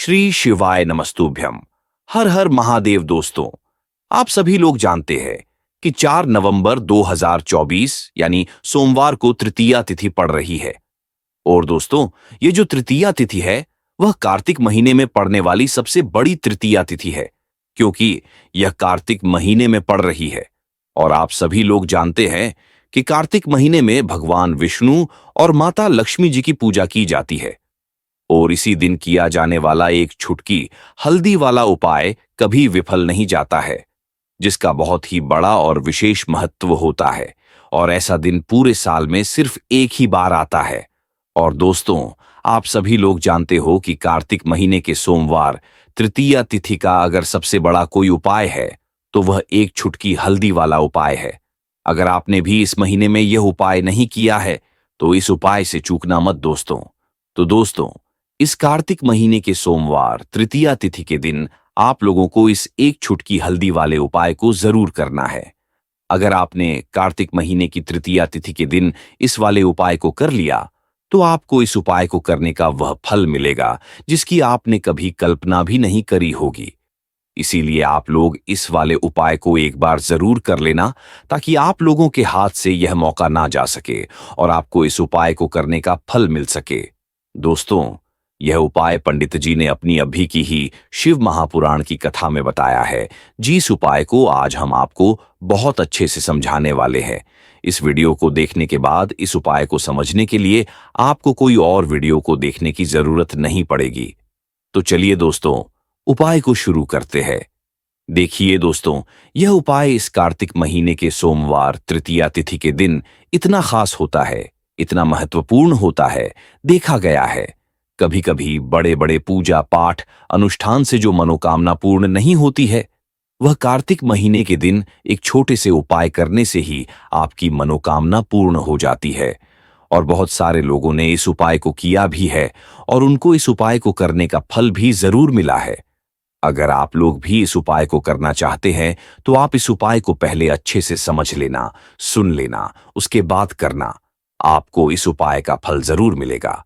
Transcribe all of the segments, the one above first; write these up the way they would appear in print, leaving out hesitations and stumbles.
श्री शिवाय नमस्तुभ्यम। हर हर महादेव। दोस्तों, आप सभी लोग जानते हैं कि 4 नवंबर 2024 यानी सोमवार को तृतीया तिथि पड़ रही है। और दोस्तों, ये जो तृतीया तिथि है वह कार्तिक महीने में पड़ने वाली सबसे बड़ी तृतीया तिथि है, क्योंकि यह कार्तिक महीने में पड़ रही है। और आप सभी लोग जानते हैं कि कार्तिक महीने में भगवान विष्णु और माता लक्ष्मी जी की पूजा की जाती है। और इसी दिन किया जाने वाला एक छुटकी हल्दी वाला उपाय कभी विफल नहीं जाता है, जिसका बहुत ही बड़ा और विशेष महत्व होता है। और ऐसा दिन पूरे साल में सिर्फ एक ही बार आता है। और दोस्तों, आप सभी लोग जानते हो कि कार्तिक महीने के सोमवार तृतीया तिथि का अगर सबसे बड़ा कोई उपाय है तो वह एक छुटकी हल्दी वाला उपाय है। अगर आपने भी इस महीने में यह उपाय नहीं किया है तो इस उपाय से चूकना मत दोस्तों। तो दोस्तों, इस कार्तिक महीने के सोमवार तृतीया तिथि के दिन आप लोगों को इस एक छुटकी हल्दी वाले उपाय को जरूर करना है। अगर आपने कार्तिक महीने की तृतीया तिथि के दिन इस वाले उपाय को कर लिया तो आपको इस उपाय को करने का वह फल मिलेगा जिसकी आपने कभी कल्पना भी नहीं करी होगी। इसीलिए आप लोग इस वाले उपाय को एक बार जरूर कर लेना, ताकि आप लोगों के हाथ से यह मौका ना जा सके और आपको इस उपाय को करने का फल मिल सके। दोस्तों, यह उपाय पंडित जी ने अपनी अभी की ही शिव महापुराण की कथा में बताया है, जिस उपाय को आज हम आपको बहुत अच्छे से समझाने वाले हैं। इस वीडियो को देखने के बाद इस उपाय को समझने के लिए आपको कोई और वीडियो को देखने की जरूरत नहीं पड़ेगी। तो चलिए दोस्तों, उपाय को शुरू करते हैं। देखिए दोस्तों, यह उपाय इस कार्तिक महीने के सोमवार तृतीया तिथि के दिन इतना खास होता है, इतना महत्वपूर्ण होता है। देखा गया है कभी कभी बड़े बड़े पूजा पाठ अनुष्ठान से जो मनोकामना पूर्ण नहीं होती है, वह कार्तिक महीने के दिन एक छोटे से उपाय करने से ही आपकी मनोकामना पूर्ण हो जाती है। और बहुत सारे लोगों ने इस उपाय को किया भी है और उनको इस उपाय को करने का फल भी जरूर मिला है। अगर आप लोग भी इस उपाय को करना चाहते हैं तो आप इस उपाय को पहले अच्छे से समझ लेना, सुन लेना, उसके बाद करना। आपको इस उपाय का फल जरूर मिलेगा।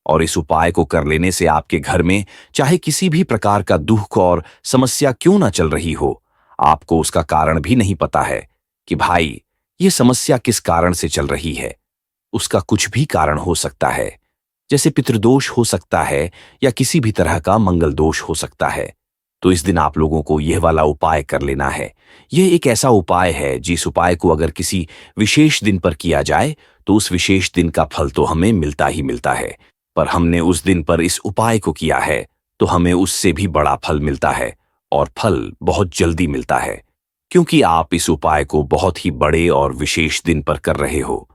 और इस उपाय को कर लेने से आपके घर में चाहे किसी भी प्रकार का दुख और समस्या क्यों ना चल रही हो, आपको उसका कारण भी नहीं पता है कि भाई ये समस्या किस कारण से चल रही है। उसका कुछ भी कारण हो सकता है, जैसे पितृदोष हो सकता है या किसी भी तरह का मंगल दोष हो सकता है। तो इस दिन आप लोगों को यह वाला उपाय कर लेना है। यह एक ऐसा उपाय है जिस उपाय को अगर किसी विशेष दिन पर किया जाए तो उस विशेष दिन का फल तो हमें मिलता ही मिलता है, पर हमने उस दिन पर इस उपाय को किया है तो हमें उससे भी बड़ा फल मिलता है, और फल बहुत जल्दी मिलता है, क्योंकि आप इस उपाय को बहुत ही बड़े और विशेष दिन पर कर रहे हो।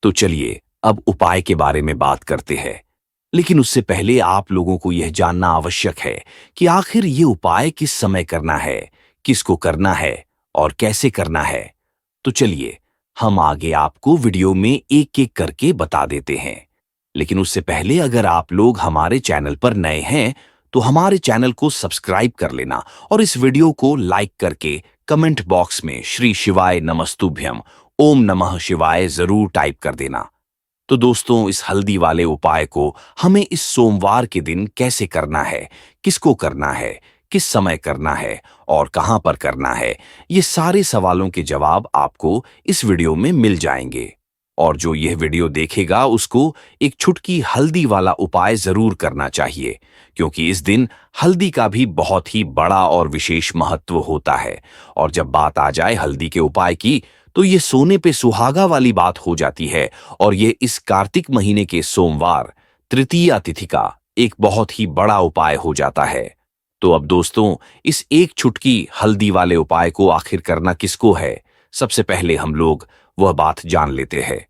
तो चलिए अब उपाय के बारे में बात करते हैं। लेकिन उससे पहले आप लोगों को यह जानना आवश्यक है कि आखिर ये उपाय किस समय करना है, किसको करना है और कैसे करना है। तो चलिए हम आगे आपको वीडियो में एक एक करके बता देते हैं। लेकिन उससे पहले अगर आप लोग हमारे चैनल पर नए हैं तो हमारे चैनल को सब्सक्राइब कर लेना और इस वीडियो को लाइक करके कमेंट बॉक्स में श्री शिवाय नमस्तुभ्यम ओम नमः शिवाय जरूर टाइप कर देना। तो दोस्तों, इस हल्दी वाले उपाय को हमें इस सोमवार के दिन कैसे करना है, किसको करना है, किस समय करना है और कहां पर करना है, ये सारे सवालों के जवाब आपको इस वीडियो में मिल जाएंगे। और जो यह वीडियो देखेगा उसको एक छुटकी हल्दी वाला उपाय जरूर करना चाहिए, क्योंकि इस दिन हल्दी का भी बहुत ही बड़ा और विशेष महत्व होता है। और जब बात आ जाए हल्दी के उपाय की तो ये सोने पे सुहागा वाली बात हो जाती है। और ये इस कार्तिक महीने के सोमवार तृतीया तिथि का एक बहुत ही बड़ा उपाय हो जाता है। तो अब दोस्तों, इस एक छुटकी हल्दी वाले उपाय को आखिर करना किसको है, सबसे पहले हम लोग वह बात जान लेते हैं।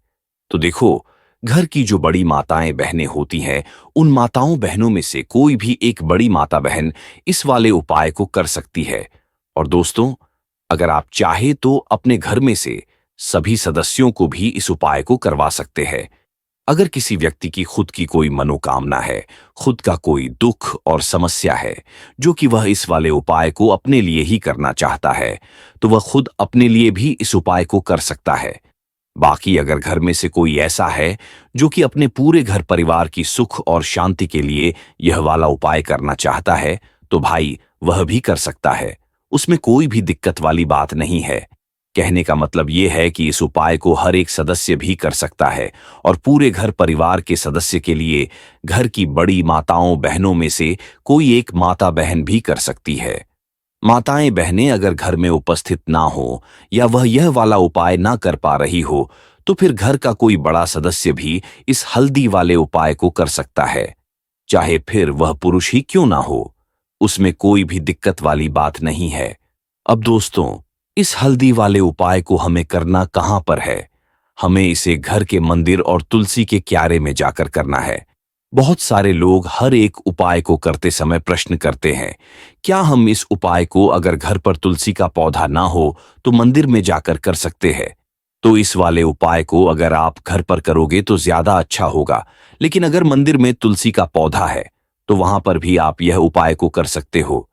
तो देखो, घर की जो बड़ी माताएं बहनें होती हैं, उन माताओं बहनों में से कोई भी एक बड़ी माता बहन इस वाले उपाय को कर सकती है। और दोस्तों, अगर आप चाहे तो अपने घर में से सभी सदस्यों को भी इस उपाय को करवा सकते हैं। अगर किसी व्यक्ति की खुद की कोई मनोकामना है, खुद का कोई दुख और समस्या है जो कि वह इस वाले उपाय को अपने लिए ही करना चाहता है, तो वह खुद अपने लिए भी इस उपाय को कर सकता है। बाकी अगर घर में से कोई ऐसा है जो कि अपने पूरे घर परिवार की सुख और शांति के लिए यह वाला उपाय करना चाहता है, तो भाई वह भी कर सकता है। उसमें कोई भी दिक्कत वाली बात नहीं है। कहने का मतलब यह है कि इस उपाय को हर एक सदस्य भी कर सकता है और पूरे घर परिवार के सदस्य के लिए घर की बड़ी माताओं बहनों में से कोई एक माता बहन भी कर सकती है। माताएं बहनें अगर घर में उपस्थित ना हो या वह यह वाला उपाय ना कर पा रही हो, तो फिर घर का कोई बड़ा सदस्य भी इस हल्दी वाले उपाय को कर सकता है, चाहे फिर वह पुरुष ही क्यों ना हो। उसमें कोई भी दिक्कत वाली बात नहीं है। अब दोस्तों, इस हल्दी वाले उपाय को हमें करना कहां पर है? हमें इसे घर के मंदिर और तुलसी के क्यारे में जाकर करना है। बहुत सारे लोग हर एक उपाय को करते समय प्रश्न करते हैं, क्या हम इस उपाय को अगर घर पर तुलसी का पौधा ना हो तो मंदिर में जाकर कर सकते हैं? तो इस वाले उपाय को अगर आप घर पर करोगे तो ज्यादा अच्छा होगा, लेकिन अगर मंदिर में तुलसी का पौधा है तो वहां पर भी आप यह उपाय को कर सकते हो।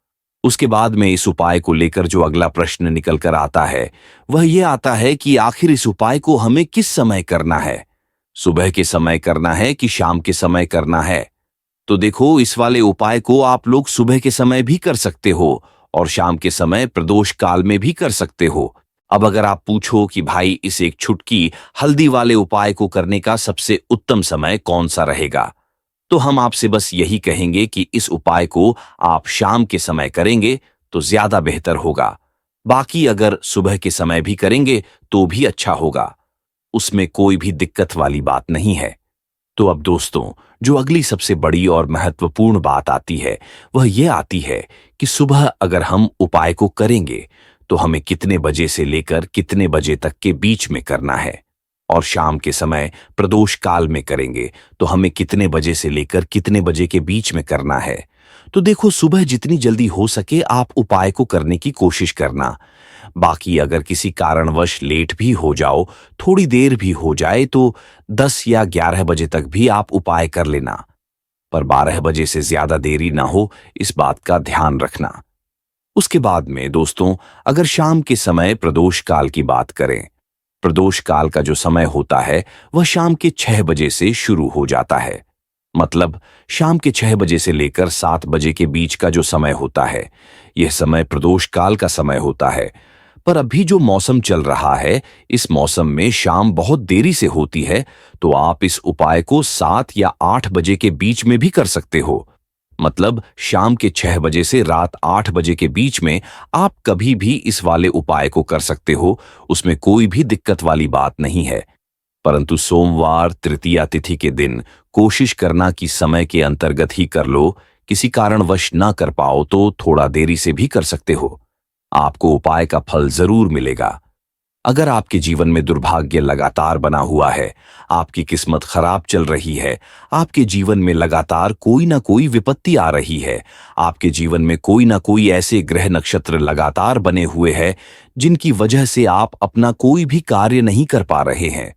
उसके बाद में इस उपाय को लेकर जो अगला प्रश्न निकल कर आता है वह यह आता है कि आखिर इस उपाय को हमें किस समय करना है? सुबह के समय करना है कि शाम के समय करना है? तो देखो, इस वाले उपाय को आप लोग सुबह के समय भी कर सकते हो और शाम के समय प्रदोष काल में भी कर सकते हो। अब अगर आप पूछो कि भाई इस एक छुटकी हल्दी वाले उपाय को करने का सबसे उत्तम समय कौन सा रहेगा, तो हम आपसे बस यही कहेंगे कि इस उपाय को आप शाम के समय करेंगे तो ज्यादा बेहतर होगा। बाकी अगर सुबह के समय भी करेंगे तो भी अच्छा होगा, उसमें कोई भी दिक्कत वाली बात नहीं है। तो अब दोस्तों, जो अगली सबसे बड़ी और महत्वपूर्ण बात आती है वह यह आती है कि सुबह अगर हम उपाय को करेंगे तो हमें कितने बजे से लेकर कितने बजे तक के बीच में करना है, और शाम के समय प्रदोष काल में करेंगे तो हमें कितने बजे से लेकर कितने बजे के बीच में करना है। तो देखो, सुबह जितनी जल्दी हो सके आप उपाय को करने की कोशिश करना। बाकी अगर किसी कारणवश लेट भी हो जाओ, थोड़ी देर भी हो जाए, तो 10 या 11 बजे तक भी आप उपाय कर लेना, पर 12 बजे से ज्यादा देरी ना हो, इस बात का ध्यान रखना। उसके बाद में दोस्तों, अगर शाम के समय प्रदोष काल की बात करें, प्रदोष काल का जो समय होता है वह शाम के 6 बजे से शुरू हो जाता है। मतलब शाम के 6 बजे से लेकर 7 बजे के बीच का जो समय होता है, यह समय प्रदोष काल का समय होता है। पर अभी जो मौसम चल रहा है, इस मौसम में शाम बहुत देरी से होती है, तो आप इस उपाय को 7 या 8 बजे के बीच में भी कर सकते हो। मतलब शाम के 6 बजे से रात 8 बजे के बीच में आप कभी भी इस वाले उपाय को कर सकते हो, उसमें कोई भी दिक्कत वाली बात नहीं है। परंतु सोमवार तृतीया तिथि के दिन कोशिश करना कि समय के अंतर्गत ही कर लो। किसी कारणवश ना कर पाओ तो थोड़ा देरी से भी कर सकते हो, आपको उपाय का फल जरूर मिलेगा। अगर आपके जीवन में दुर्भाग्य लगातार बना हुआ है, आपकी किस्मत खराब चल रही है, आपके जीवन में लगातार कोई ना कोई विपत्ति आ रही है, आपके जीवन में कोई ना कोई ऐसे ग्रह नक्षत्र लगातार बने हुए हैं जिनकी वजह से आप अपना कोई भी कार्य नहीं कर पा रहे हैं,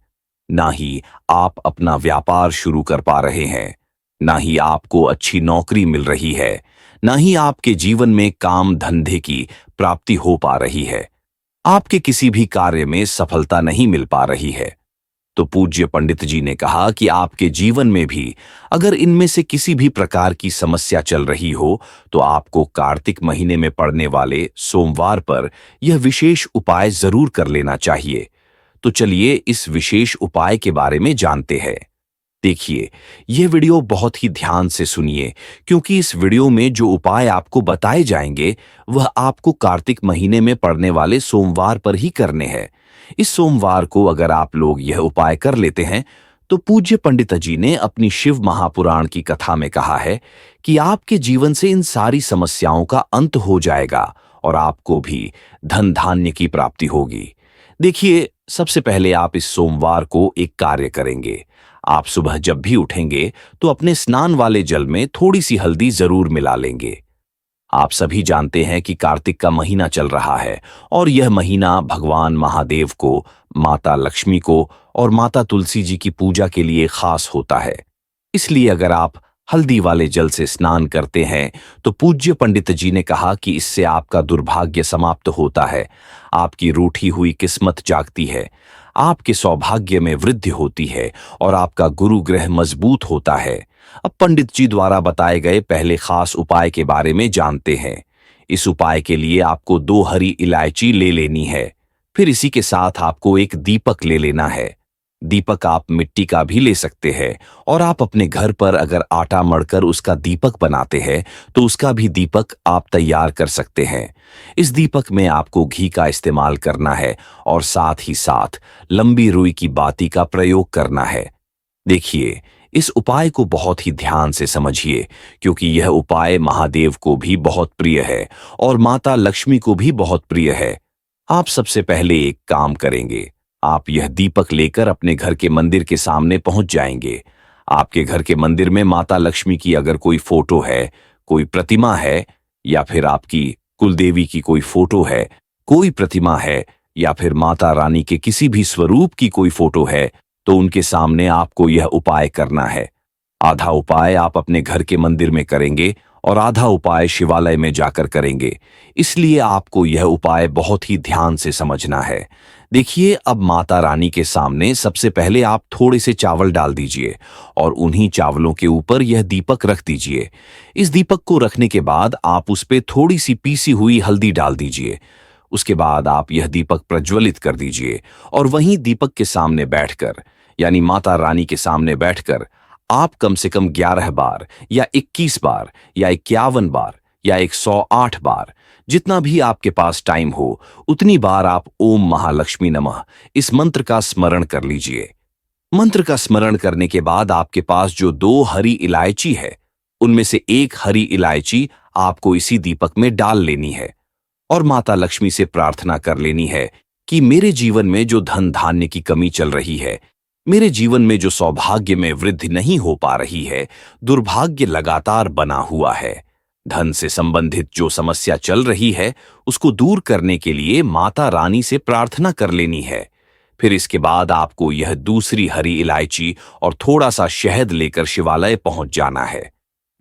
ना ही आप अपना व्यापार शुरू कर पा रहे हैं, ना ही आपको अच्छी नौकरी मिल रही है, ना ही आपके जीवन में काम धंधे की प्राप्ति हो पा रही है, आपके किसी भी कार्य में सफलता नहीं मिल पा रही है, तो पूज्य पंडित जी ने कहा कि आपके जीवन में भी अगर इनमें से किसी भी प्रकार की समस्या चल रही हो तो आपको कार्तिक महीने में पड़ने वाले सोमवार पर यह विशेष उपाय जरूर कर लेना चाहिए। तो चलिए इस विशेष उपाय के बारे में जानते हैं। देखिए, यह वीडियो बहुत ही ध्यान से सुनिए, क्योंकि इस वीडियो में जो उपाय आपको बताए जाएंगे वह आपको कार्तिक महीने में पड़ने वाले सोमवार पर ही करने हैं। इस सोमवार को अगर आप लोग यह उपाय कर लेते हैं तो पूज्य पंडित जी ने अपनी शिव महापुराण की कथा में कहा है कि आपके जीवन से इन सारी समस्याओं का अंत हो जाएगा और आपको भी धन धान्य की प्राप्ति होगी। देखिए, सबसे पहले आप इस सोमवार को एक कार्य करेंगे। आप सुबह जब भी उठेंगे तो अपने स्नान वाले जल में थोड़ी सी हल्दी जरूर मिला लेंगे। आप सभी जानते हैं कि कार्तिक का महीना चल रहा है और यह महीना भगवान महादेव को, माता लक्ष्मी को और माता तुलसी जी की पूजा के लिए खास होता है। इसलिए अगर आप हल्दी वाले जल से स्नान करते हैं तो पूज्य पंडित जी ने कहा कि इससे आपका दुर्भाग्य समाप्त होता है, आपकी रूठी हुई किस्मत जागती है, आपके सौभाग्य में वृद्धि होती है और आपका गुरु ग्रह मजबूत होता है। अब पंडित जी द्वारा बताए गए पहले खास उपाय के बारे में जानते हैं। इस उपाय के लिए आपको 2 हरी इलायची ले लेनी है। फिर इसी के साथ आपको एक दीपक ले लेना है। दीपक आप मिट्टी का भी ले सकते हैं और आप अपने घर पर अगर आटा मढ़कर उसका दीपक बनाते हैं तो उसका भी दीपक आप तैयार कर सकते हैं। इस दीपक में आपको घी का इस्तेमाल करना है और साथ ही साथ लंबी रुई की बाती का प्रयोग करना है। देखिए, इस उपाय को बहुत ही ध्यान से समझिए क्योंकि यह उपाय महादेव को भी बहुत प्रिय है और माता लक्ष्मी को भी बहुत प्रिय है। आप सबसे पहले एक काम करेंगे, आप यह दीपक लेकर अपने घर के मंदिर के सामने पहुंच जाएंगे। आपके घर के मंदिर में माता लक्ष्मी की अगर कोई फोटो है, कोई प्रतिमा है, या फिर आपकी कुलदेवी की कोई फोटो है, कोई प्रतिमा है, या फिर माता रानी के किसी भी स्वरूप की कोई फोटो है, तो उनके सामने आपको यह उपाय करना है। आधा उपाय आप अपने घर के मंदिर में करेंगे और आधा उपाय शिवालय में जाकर करेंगे। इसलिए आपको यह उपाय बहुत ही ध्यान से समझना है। देखिए, अब माता रानी के सामने सबसे पहले आप थोड़े से चावल डाल दीजिए और उन्हीं चावलों के ऊपर यह दीपक रख दीजिए। इस दीपक को रखने के बाद आप उस पे थोड़ी सी पीसी हुई हल्दी डाल दीजिए। उसके बाद आप यह दीपक प्रज्वलित कर दीजिए और वहीं दीपक के सामने बैठकर, यानी माता रानी के सामने बैठकर, आप कम से कम 11 बार या 21 बार या 51 बार या 108 बार, जितना भी आपके पास टाइम हो, उतनी बार आप ओम महालक्ष्मी नमः इस मंत्र का स्मरण कर लीजिए। मंत्र का स्मरण करने के बाद आपके पास जो 2 हरी इलायची है, उनमें से एक हरी इलायची आपको इसी दीपक में डाल लेनी है और माता लक्ष्मी से प्रार्थना कर लेनी है कि मेरे जीवन में जो धन धान्य की कमी चल रही है, मेरे जीवन में जो सौभाग्य में वृद्धि नहीं हो पा रही है, दुर्भाग्य लगातार बना हुआ है, धन से संबंधित जो समस्या चल रही है, उसको दूर करने के लिए माता रानी से प्रार्थना कर लेनी है। फिर इसके बाद आपको यह दूसरी हरी इलायची और थोड़ा सा शहद लेकर शिवालय पहुंच जाना है।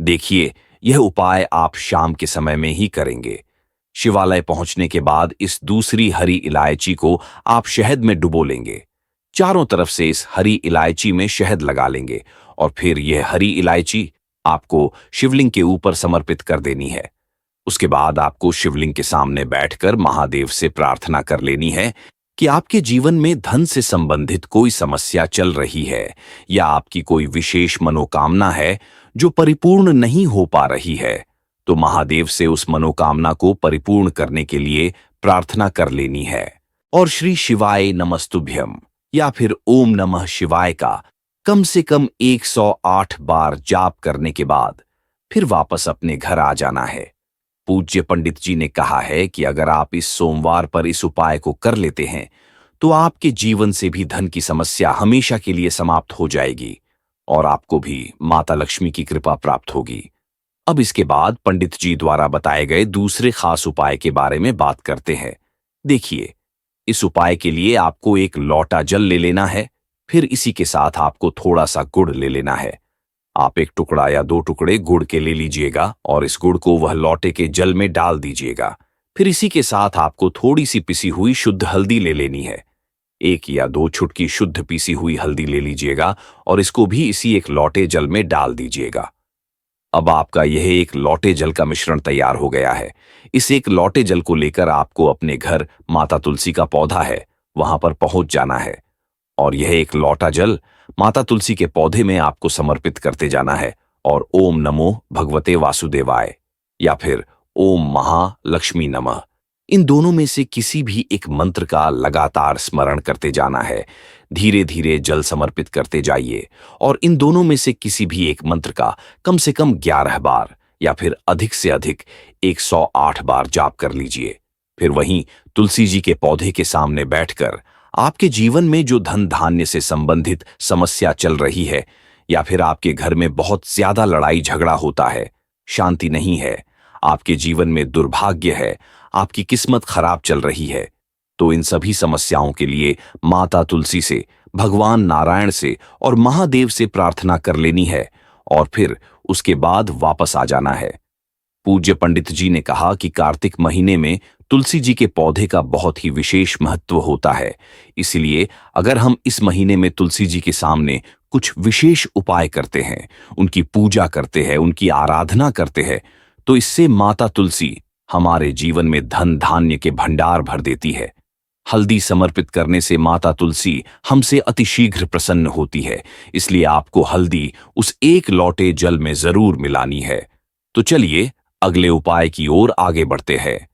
देखिए, यह उपाय आप शाम के समय में ही करेंगे। शिवालय पहुंचने के बाद इस दूसरी हरी इलायची को आप शहद में डुबो लेंगे। चारों तरफ से इस हरी इलायची में शहद लगा लेंगे और फिर यह हरी इलायची आपको शिवलिंग के ऊपर समर्पित कर देनी है। उसके बाद आपको शिवलिंग के सामने बैठकर महादेव से प्रार्थना कर लेनी है कि आपके जीवन में धन से संबंधित कोई समस्या चल रही है या आपकी कोई विशेष मनोकामना है जो परिपूर्ण नहीं हो पा रही है, तो महादेव से उस मनोकामना को परिपूर्ण करने के लिए प्रार्थना कर लेनी है और श्री शिवाय नमस्तुभ्यम या फिर ओम नमः शिवाय का कम से कम 108 बार जाप करने के बाद फिर वापस अपने घर आ जाना है। पूज्य पंडित जी ने कहा है कि अगर आप इस सोमवार पर इस उपाय को कर लेते हैं तो आपके जीवन से भी धन की समस्या हमेशा के लिए समाप्त हो जाएगी और आपको भी माता लक्ष्मी की कृपा प्राप्त होगी। अब इसके बाद पंडित जी द्वारा बताए गए दूसरे खास उपाय के बारे में बात करते हैं। देखिए, इस उपाय के लिए आपको एक लोटा जल ले लेना है। फिर इसी के साथ आपको थोड़ा सा गुड़ ले लेना है। आप 1 टुकड़ा या 2 टुकड़े गुड़ के ले लीजिएगा और इस गुड़ को वह लोटे के जल में डाल दीजिएगा। फिर इसी के साथ आपको थोड़ी सी पिसी हुई शुद्ध हल्दी ले लेनी है। 1 या 2 छुटकी शुद्ध पीसी हुई हल्दी ले लीजिएगा और इसको भी इसी एक लोटे जल में डाल दीजिएगा। अब आपका यह एक लोटे जल का मिश्रण तैयार हो गया है। इस एक लोटे जल को लेकर आपको अपने घर माता तुलसी का पौधा है, वहां पर पहुंच जाना है और यह एक लोटा जल माता तुलसी के पौधे में आपको समर्पित करते जाना है और ओम नमो भगवते वासुदेवाय या फिर ओम महालक्ष्मी नमः, इन दोनों में से किसी भी एक मंत्र का लगातार स्मरण करते जाना है। धीरे धीरे जल समर्पित करते जाइए और इन दोनों में से किसी भी एक मंत्र का कम से कम 11 बार या फिर अधिक से अधिक 108 बार जाप कर लीजिए। फिर वहीं तुलसी जी के पौधे के सामने बैठकर आपके जीवन में जो धन धान्य से संबंधित समस्या चल रही है या फिर आपके घर में बहुत ज्यादा लड़ाई झगड़ा होता है, शांति नहीं है, आपके जीवन में दुर्भाग्य है, आपकी किस्मत खराब चल रही है, तो इन सभी समस्याओं के लिए माता तुलसी से, भगवान नारायण से और महादेव से प्रार्थना कर लेनी है और फिर उसके बाद वापस आ जाना है। पूज्य पंडित जी ने कहा कि कार्तिक महीने में तुलसी जी के पौधे का बहुत ही विशेष महत्व होता है। इसलिए अगर हम इस महीने में तुलसी जी के सामने कुछ विशेष उपाय करते हैं, उनकी पूजा करते हैं, उनकी आराधना करते हैं, तो इससे माता तुलसी हमारे जीवन में धन धान्य के भंडार भर देती है। हल्दी समर्पित करने से माता तुलसी हमसे अतिशीघ्र प्रसन्न होती है। इसलिए आपको हल्दी उस एक लौटे जल में जरूर मिलानी है। तो चलिए अगले उपाय की ओर आगे बढ़ते हैं।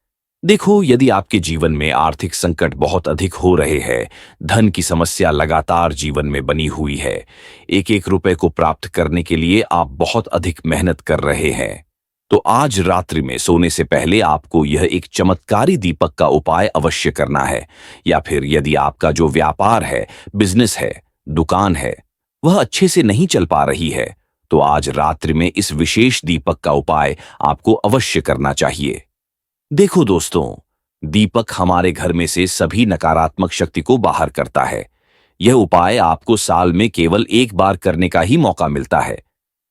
देखो, यदि आपके जीवन में आर्थिक संकट बहुत अधिक हो रहे हैं, धन की समस्या लगातार जीवन में बनी हुई है, एक एक रुपए को प्राप्त करने के लिए आप बहुत अधिक मेहनत कर रहे हैं, तो आज रात्रि में सोने से पहले आपको यह एक चमत्कारी दीपक का उपाय अवश्य करना है। या फिर यदि आपका जो व्यापार है, बिजनेस है, दुकान है, वह अच्छे से नहीं चल पा रही है, तो आज रात्रि में इस विशेष दीपक का उपाय आपको अवश्य करना चाहिए। देखो दोस्तों, दीपक हमारे घर में से सभी नकारात्मक शक्ति को बाहर करता है। यह उपाय आपको साल में केवल एक बार करने का ही मौका मिलता है।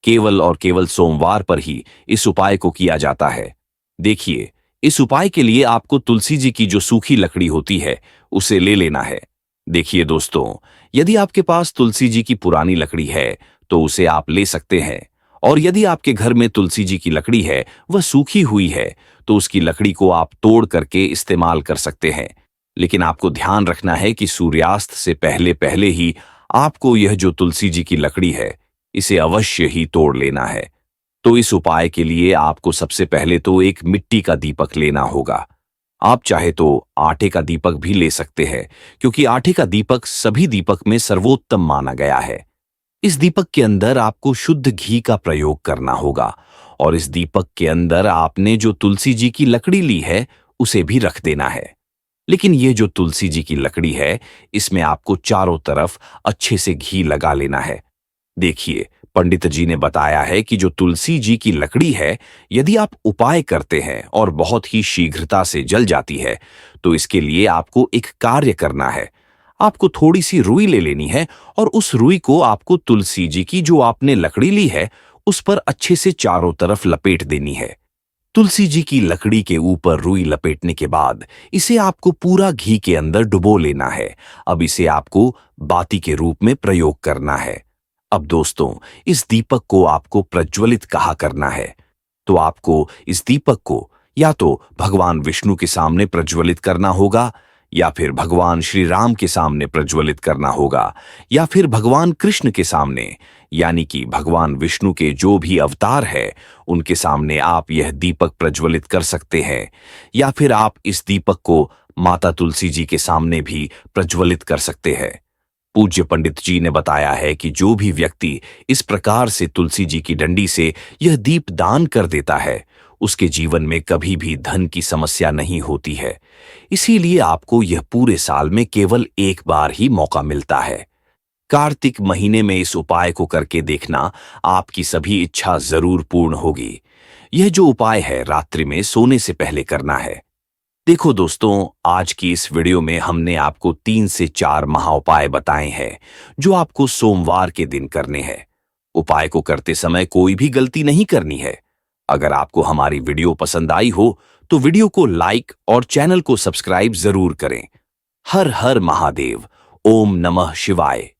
केवल और केवल सोमवार पर ही इस उपाय को किया जाता है। देखिए, इस उपाय के लिए आपको तुलसी जी की जो सूखी लकड़ी होती है, उसे ले लेना है। देखिए दोस्तों, यदि आपके पास तुलसी जी की पुरानी लकड़ी है, तो उसे आप ले सकते हैं। और यदि आपके घर में तुलसी जी की लकड़ी है, वह सूखी हुई है, तो उसकी लकड़ी को आप तोड़ करके इस्तेमाल कर सकते हैं। लेकिन आपको ध्यान रखना है कि सूर्यास्त से पहले पहले ही आपको यह जो तुलसी जी की लकड़ी है, इसे अवश्य ही तोड़ लेना है। तो इस उपाय के लिए आपको सबसे पहले तो एक मिट्टी का दीपक लेना होगा। आप चाहे तो आटे का दीपक भी ले सकते हैं, क्योंकि आटे का दीपक सभी दीपक में सर्वोत्तम माना गया है। इस दीपक के अंदर आपको शुद्ध घी का प्रयोग करना होगा और इस दीपक के अंदर आपने जो तुलसी जी की लकड़ी ली है, उसे भी रख देना है। लेकिन ये जो तुलसी जी की लकड़ी है, इसमें आपको चारों तरफ अच्छे से घी लगा लेना है। देखिए, पंडित जी ने बताया है कि जो तुलसी जी की लकड़ी है, यदि आप उपाय करते हैं और बहुत ही शीघ्रता से जल जाती है, तो इसके लिए आपको एक कार्य करना है। आपको थोड़ी सी रुई ले लेनी है और उस रुई को आपको तुलसी जी की जो आपने लकड़ी ली है, उस पर अच्छे से चारों तरफ लपेट देनी है। तुलसी जी की लकड़ी के ऊपर रुई लपेटने के बाद इसे आपको पूरा घी के अंदर डुबो लेना है। अब इसे आपको बाती के रूप में प्रयोग करना है। अब दोस्तों, इस दीपक को आपको प्रज्वलित कहा करना है। तो आपको इस दीपक को या तो भगवान विष्णु के सामने प्रज्वलित करना होगा, या फिर भगवान श्री राम के सामने प्रज्वलित करना होगा, या फिर भगवान कृष्ण के सामने, यानी कि भगवान विष्णु के जो भी अवतार है, उनके सामने आप यह दीपक प्रज्वलित कर सकते हैं। या फिर आप इस दीपक को माता तुलसी जी के सामने भी प्रज्वलित कर सकते हैं। पूज्य पंडित जी ने बताया है कि जो भी व्यक्ति इस प्रकार से तुलसी जी की डंडी से यह दीप दान कर देता है, उसके जीवन में कभी भी धन की समस्या नहीं होती है। इसीलिए आपको यह पूरे साल में केवल एक बार ही मौका मिलता है। कार्तिक महीने में इस उपाय को करके देखना, आपकी सभी इच्छा जरूर पूर्ण होगी। यह जो उपाय है, रात्रि में सोने से पहले करना है। देखो दोस्तों, आज की इस वीडियो में हमने आपको 3 से 4 महाउपाय बताए हैं, जो आपको सोमवार के दिन करने हैं। उपाय को करते समय कोई भी गलती नहीं करनी है। अगर आपको हमारी वीडियो पसंद आई हो, तो वीडियो को लाइक और चैनल को सब्सक्राइब जरूर करें। हर हर महादेव। ओम नमः शिवाय।